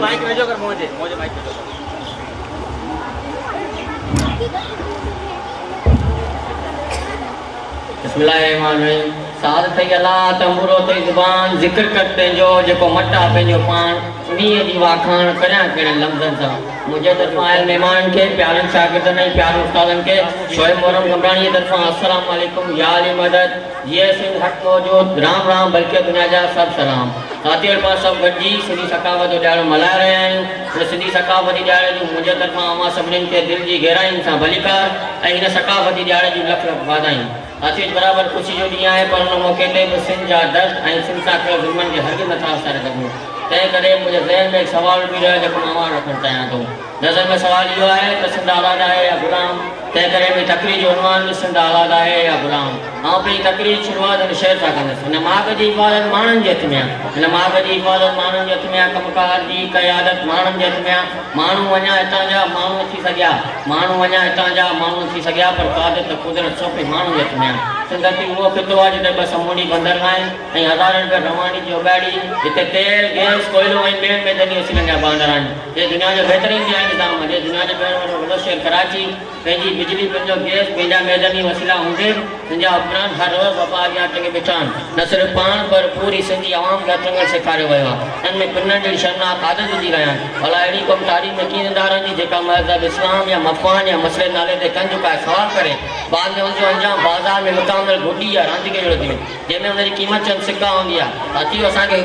Mic भेजो कर मुझे माइक भेजो। बिस्मिल्लाहिर्रहमानिर्रहीम। साद थई अल्लाह तंबुरो थई ज़ुबान ज़िक्र करते जो जेको मटा पंहिंजो पाण नीअ जी वाखाण करियां कहिड़े लफ़्ज़नि सां। मुंहिंजे तरफ़ां आयल महिमान खे प्यारनि शागिर्दनि ऐं प्यारे उस्तादनि खे शोएब मोहरम गमराणीअ तरफ़ां अस्सलाम वालेकुम या अली मदद ये सिंध हक़ मौजूद राम राम बल्कि दुनिया जा सब सलाम। साथियों पास सब गॾिजी सिंधी सकाफ़त जो ॾियारो मल्हाए रहिया आहियूं। सिंधी सकाफ़ती ॾियारे जूं मुंहिंजे तरफ़ां अवां सभिनीनि खे दिलि जी गहराइयुनि सां भलीकार ऐं हिन सकाफ़ती ॾियारे जूं लख लख वाधायूं। साथियों बराबर ख़ुशी जो ॾींहुं आहे पर हुन मौक़े ते बि सिंध जा दर्द ऐं सिंध सां कयल ज़ुल्मनि खे हरगिज़ नथा विसारे सघूं। तंहिं करे मुंहिंजे ज़हन में हिकु सुवाल बि रहियो जेको मां अवां रखणु चाहियां थो। नज़र में सुवाल इहो आहे त सिंध आज़ाद आहे या ग़ुलाम। तंहिं करे मुंहिंजी तक़रीर जो उनवान बि सिंध आज़ाद आहे या ग़ुलाम। आउं पंहिंजी तक़रीर जी शुरूआत हिन शहर सां कंदुसि। हिन माग जी हिफ़ाज़त माण्हुनि जे हथ में आहे। हिन माग जी हिफ़ाज़त माण्हुनि जे हथ में आहे। कमकार जी क़यादत माण्हुनि जे हथ में आहे। माण्हू वञा हितां जा माण्हू न थी सघिया। माण्हू वञा हितां जा माण्हू न थी सघिया पर क़यादत कुदरत सौंपी माण्हुनि जे हथ में आहे। सिंध उहो ख़ितो आहे जिते ॿ समुंडी बंदर आहिनि ऐं हज़ारनि रुपया रवानी जी उॿाड़ी जिते तेल गैस कोयलो ऐं ॿियनि मैदानी वसीलनि जा बांदर आहिनि। हे दुनिया जो बहितरीन जी निज़ाम आहे। दुनिया जो पहिरियों वॾो शहर कराची पंहिंजी बिजली पंहिंजो गैस पंहिंजा मैदानी वसीला हूंदे तुंहिंजा हुक्मरान हर रोज़ वफ़ा अॻियां टंगे बीठा आहिनि। न सिर्फ़ु पाण पर पूरी सिंधी आवाम खे अटंगल सेखारियो वियो आहे। हिन में पिननि जहिड़ी शर्मनाक आदत विझी रहिया आहिनि। भला अहिड़ी क़ौम तारीख़ में कीअं ज़िंदा रहंदी जेका मज़हब इस्लाम या मफ़ान या मसइले नाले ते कंज पाए सवाल करे बाद में हुनजो अंजाम बाज़ार में विकामल गुडी या रांदीगे जहिड़ो थी जंहिंमें हुनजी क़ीमत चंद सिक्का हूंदी आहे। साथियों असांखे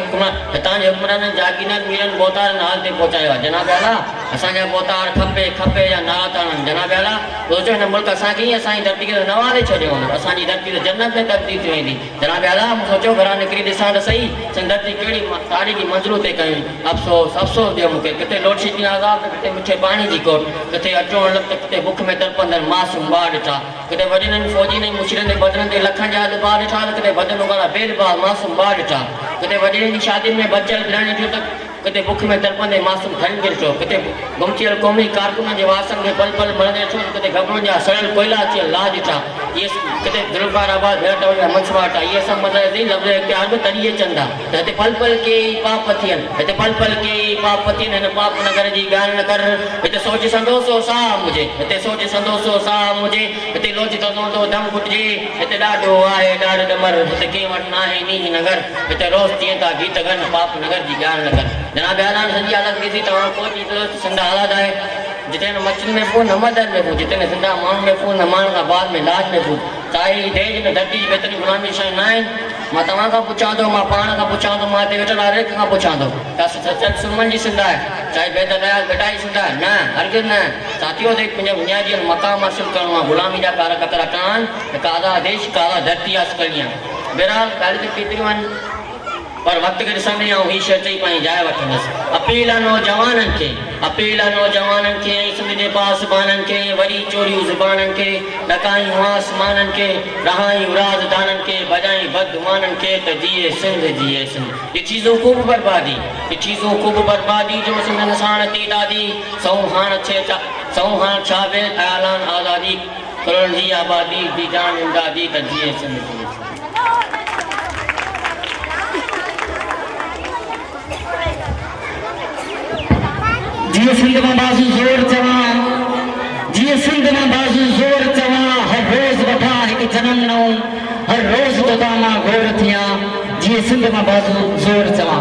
हितां जे हुक्मराननि जागीरनि मीरनि बोतारनि हाल ते पहुचायो आहे। जनाब आला असांजा बोतार खपे खपे या नारा था हणनि। जनाब आला सोचो हिन मुल्क असांखे ई असांजी धरती खे नवारे छॾियो हूंदो। असांजी धरती त जन्नत में तब्दील थी वेंदी। जनाब आला सोचो घरां निकिरी ॾिसां त सही सिंध धरती कहिड़ी तारीख़ी मंज़िलूं ते कयूं। अफ़सोस अफ़सोस ॾियो मूंखे किथे लोड शेडिंग आज़ाब किथे मिठे पाणी जी कोट किथे अचो लॻ त किथे बुख में तड़पंदड़ मासूम ॿार ॾिठा किथे वॾनि फौजी ने मुशिरनि जे बदिलनि ते लखनि जा ॿार ॾिठा त किथे वॾनि वारा बेदबार मासूम ॿार ॾिठा किथे वॾनि जी शादियुनि में बचियल ॾियणु ॾिठो त किथे बुख में तड़पंदे मासूम खणी ॾिठो किथे गुमचियल क़ौमी कारकुननि जे वासनि खे पल पल मरंदे ॾिठो किथे घबरुनि जा सड़ियल कोयला अचियल लाह ॾिठा। इहे किथे दिलबाराबाद भेट या मंसवाटा इहे सभु मदद लफ़्ज़ इख़्तियार बि तॾहिं अचनि था त हिते पल पल के पाप थियनि हिते पल पल के पाप थियनि। हिन पाप नगर जी ॻाल्हि न कर हिते सोचे संदोसो साह मुझे हिते सोचे संदोसो साह मुझे हिते लोच तो दम घुटिजे हिते ॾाढो आहे ॾाढो ॾमर हिते कंहिं वटि न आहे नीही नगर हिते रोज़ थियनि था गीत गन पाप नगर जी ॻाल्हि न कर। जनाब आला सॼी हालत ॾिसी तव्हां पहुची सिंध आज़ाद आहे जिते न मछली में फूल न मदद में फूल जिते न सिंधा माण्हू में फूल न माण्हू खां बाद में लाश में फूल चाहे देश में धरती जी बहितरीन गुलामी शयूं न आहिनि। मां तव्हां खां पुछां थो मां पाण खां पुछां थो मां हिते वेठल हर हिक खां पुछां थो त सचल सुरमन जी सिंध आहे चाहे बेददयाल बेटाई सिंध आहे न हरगिज़ न। साथियों ते पंहिंजे बुनियादी मक़ाम हासिल करिणो आहे गुलामी जा कार कतरा कान हिकु आज़ाद देश हिकु आज़ाद धरती हासिल करणी आहे। बहरहाल ॻाल्हि त केतिरियूं आहिनि पर वक्त के ॾिसंदे आऊं ही शइ चई पाई जाइ वठंदुसि। अपील आहे नौजवाननि खे अपील आहे नौजवाननि खे सिंध जे पासबाननि खे वरी चोरियूं ज़ुबाननि खे ॾकायूं आसमाननि खे रहायूं राज़दाननि खे भॼायूं बदगुमाननि खे त जिए सिंध जिए सिंध। ये चीज़ों खूब बर्बादी ये चीज़ों खूब बर्बादी जो सिंध निशान थी ॾाढी सौ हाण छा बे ऐलान आज़ादी करोड़ जी आबादी जी जान इमदादी त जिए सिंध जिए सिंध। जिए सिंध में बाज़ू ज़ोर चवां जिए सिंध में बाज़ू ज़ोर चवां हर रोज़ वठां हिकु जनम नओं हर रोज़ तोता मां गौर थियां जिए सिंध में बाज़ू ज़ोर चवां।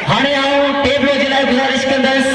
हाणे आऊं टेबलो जे लाइ गुज़ारिश कंदसि